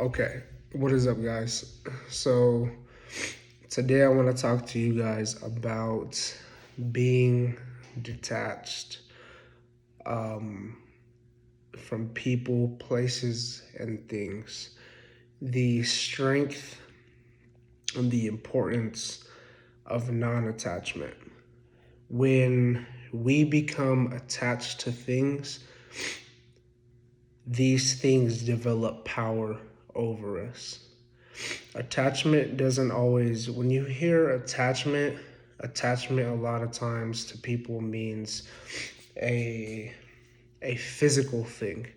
Okay, what is up, guys? So, today I want to talk to you guys about being detached um, from people, places, and things. The strength and the importance of non attachment. When we become attached to things, these things develop power over us. Attachment doesn't always, when you hear attachment a lot of times to people means a a physical thing.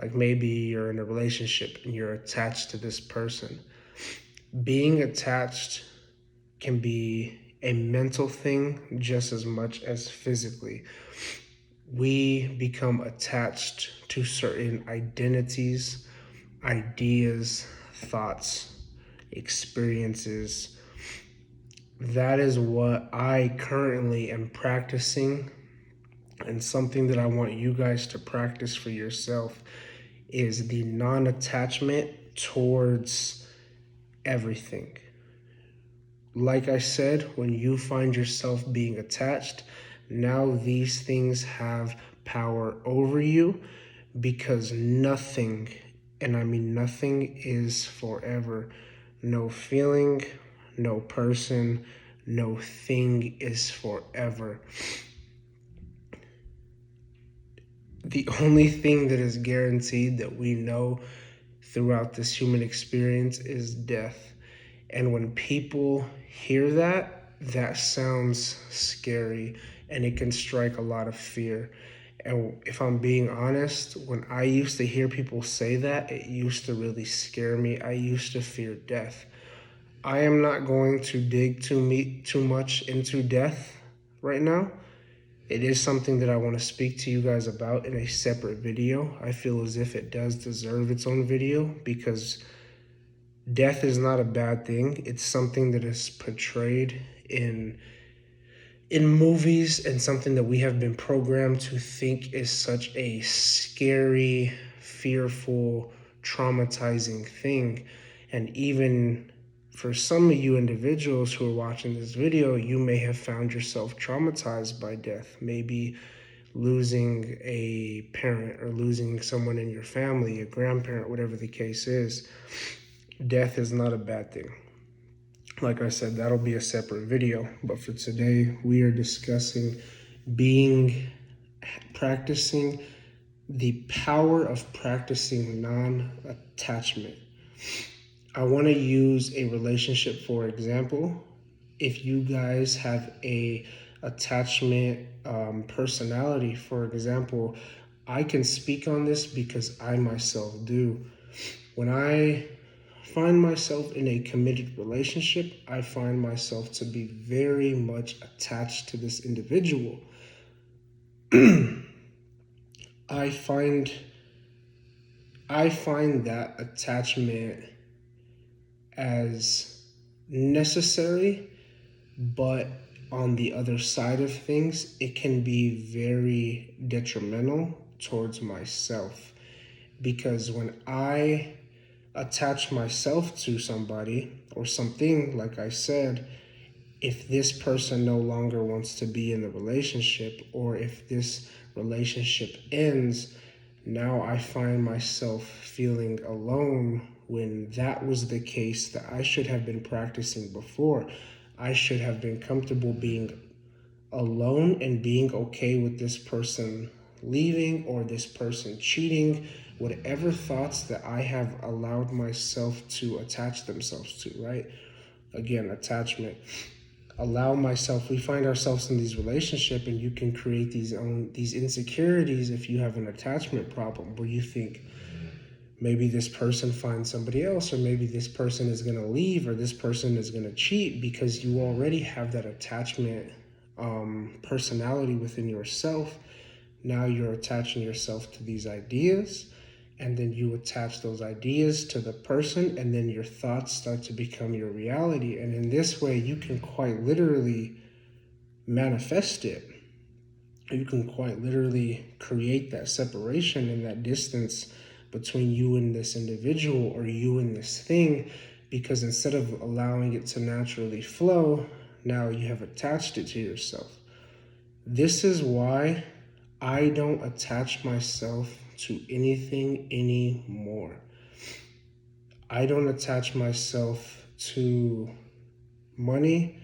Like maybe you're in a relationship and you're attached to this person. Being attached can be a mental thing just as much as physically. We become attached to certain identities, ideas, thoughts, experiences. That is what I currently am practicing, and something that I want you guys to practice for yourself is the non-attachment towards everything. Like I said, when you find yourself being attached, now these things have power over you because nothing, and I mean nothing, is forever. No feeling, no person, no thing is forever. The only thing that is guaranteed that we know throughout this human experience is death. And when people hear that, that sounds scary and it can strike a lot of fear. And if I'm being honest, when I used to hear people say that, it used to really scare me. I used to fear death. I am not going to dig too much into death right now. It is something that I want to speak to you guys about in a separate video. I feel as if it does deserve its own video because death is not a bad thing. It's something that is portrayed in movies and something that we have been programmed to think is such a scary, fearful, traumatizing thing. And even for some of you individuals who are watching this video, you may have found yourself traumatized by death. Maybe losing a parent or losing someone in your family, a grandparent, whatever the case is. Death is not a bad thing. Like I said, that'll be a separate video. But for today, we are discussing practicing the power of practicing non-attachment. I want to use a relationship for example. If you guys have a attachment personality, for example, I can speak on this because I myself do. When I find myself in a committed relationship, I find myself to be very much attached to this individual. I find that attachment as necessary, but on the other side of things, it can be very detrimental towards myself. Because when I attach myself to somebody or something, like I said, if this person no longer wants to be in the relationship, or if this relationship ends, now I find myself feeling alone when that was the case that I should have been practicing before. I should have been comfortable being alone and being okay with this person leaving or this person cheating, whatever thoughts that I have allowed myself to attach themselves to, right? Again, attachment. Allow myself, we find ourselves in these relationships and you can create these insecurities if you have an attachment problem where you think maybe this person finds somebody else, or maybe this person is going to leave, or this person is going to cheat, because you already have that attachment personality within yourself. Now you're attaching yourself to these ideas, and then you attach those ideas to the person, and then your thoughts start to become your reality. And in this way, you can quite literally manifest it. You can quite literally create that separation and that distance between you and this individual or you and this thing, because instead of allowing it to naturally flow, now you have attached it to yourself. This is why I don't attach myself to anything anymore. I don't attach myself to money,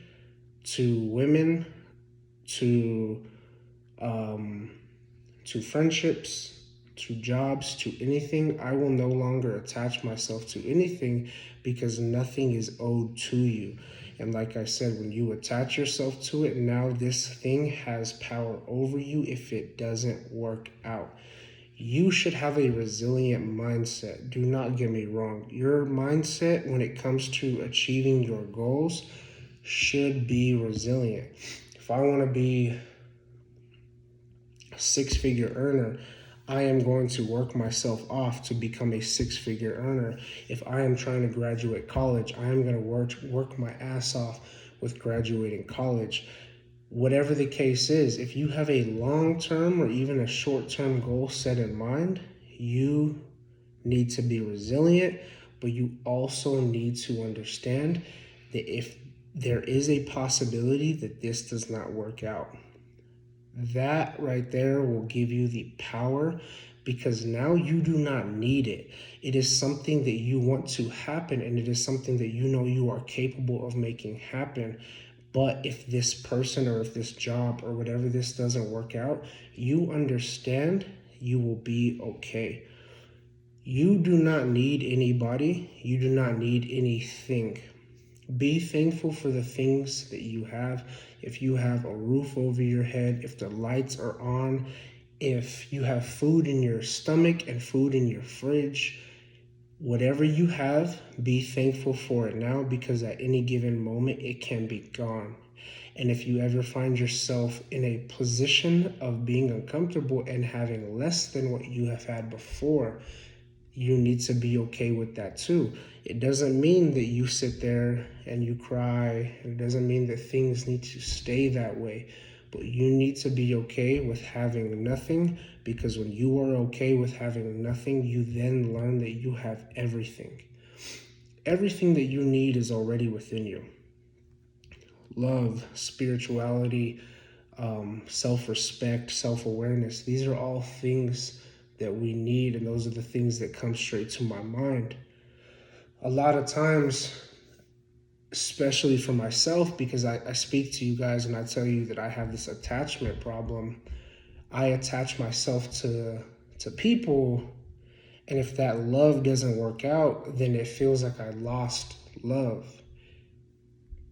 to women, to friendships, to jobs, to anything. I will no longer attach myself to anything because nothing is owed to you. And like I said, when you attach yourself to it, now this thing has power over you if it doesn't work out. You should have a resilient mindset. Do not get me wrong. Your mindset when it comes to achieving your goals should be resilient. If I want to be a six-figure earner, I am going to work myself off to become a six-figure earner. If I am trying to graduate college, I am going to work my ass off with graduating college. Whatever the case is, if you have a long-term or even a short-term goal set in mind, you need to be resilient, but you also need to understand that if there is a possibility that this does not work out, that right there will give you the power, because now you do not need it. It is something that you want to happen, and it is something that you know you are capable of making happen. But if this person or if this job or whatever this doesn't work out, you understand you will be okay. You do not need anybody. You do not need anything. Be thankful for the things that you have. If you have a roof over your head, if the lights are on, if you have food in your stomach and food in your fridge, whatever you have, be thankful for it now, because at any given moment it can be gone. And if you ever find yourself in a position of being uncomfortable and having less than what you have had before, you need to be okay with that too. It doesn't mean that you sit there and you cry. It doesn't mean that things need to stay that way. But you need to be okay with having nothing, because when you are okay with having nothing, you then learn that you have everything. Everything that you need is already within you. Love, spirituality, self-respect, self-awareness. These are all things that we need, and those are the things that come straight to my mind. A lot of times, especially for myself, because I speak to you guys and I tell you that I have this attachment problem. I attach myself to people, and if that love doesn't work out, then it feels like I lost love.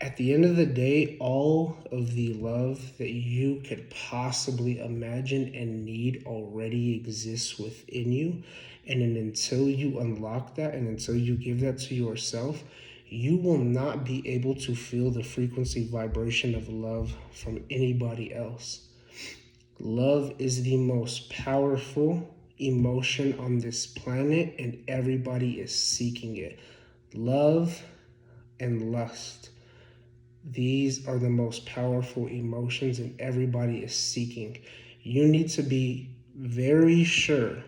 At the end of the day, all of the love that you could possibly imagine and need already exists within you. And then until you unlock that and until you give that to yourself, you will not be able to feel the frequency vibration of love from anybody else. Love is the most powerful emotion on this planet, and everybody is seeking it. Love and lust. These are the most powerful emotions, and everybody is seeking. You need to be very sure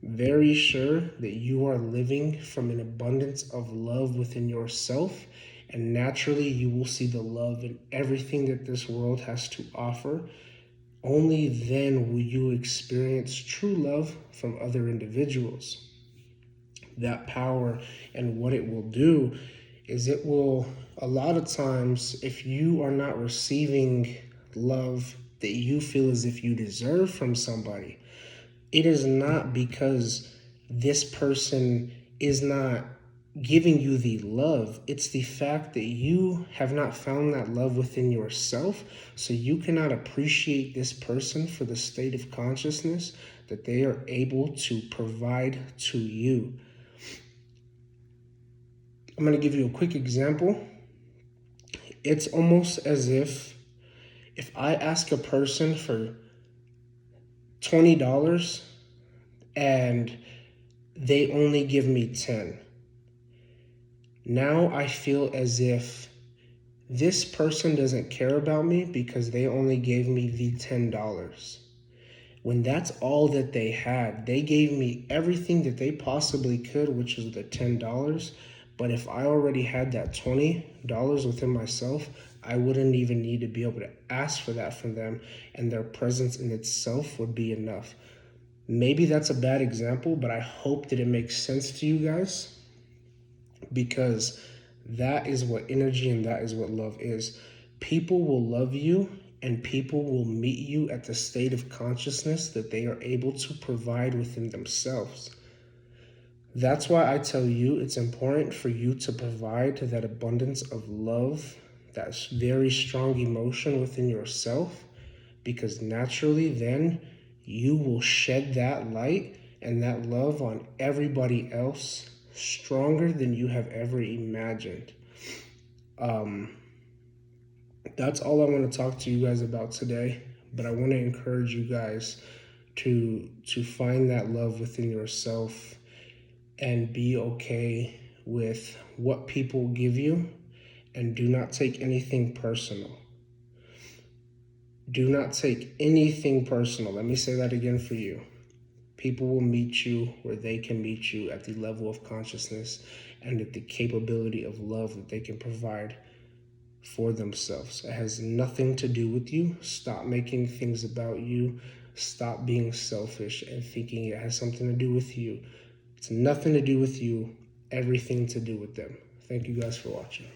that you are living from an abundance of love within yourself, and naturally you will see the love in everything that this world has to offer. Only then will you experience true love from other individuals. That power, and what it will do is it will, a lot of times, if you are not receiving love that you feel as if you deserve from somebody, it is not because this person is not giving you the love. It's the fact that you have not found that love within yourself, so you cannot appreciate this person for the state of consciousness that they are able to provide to you. I'm going to give you a quick example. It's almost as if I ask a person for $20 and they only give me 10. Now I feel as if this person doesn't care about me because they only gave me the $10. When that's all that they had, they gave me everything that they possibly could, which is the $10. But if I already had that $20 within myself, I wouldn't even need to be able to ask for that from them, and their presence in itself would be enough. Maybe that's a bad example, but I hope that it makes sense to you guys, because that is what energy and that is what love is. People will love you and people will meet you at the state of consciousness that they are able to provide within themselves. That's why I tell you it's important for you to provide that abundance of love, that very strong emotion within yourself, because naturally then you will shed that light and that love on everybody else stronger than you have ever imagined. That's all I want to talk to you guys about today, but I want to encourage you guys to find that love within yourself and be okay with what people give you, and do not take anything personal. Do not take anything personal. Let me say that again for you. People will meet you where they can meet you at the level of consciousness and at the capability of love that they can provide for themselves. It has nothing to do with you. Stop making things about you. Stop being selfish and thinking it has something to do with you. It's nothing to do with you, everything to do with them. Thank you guys for watching.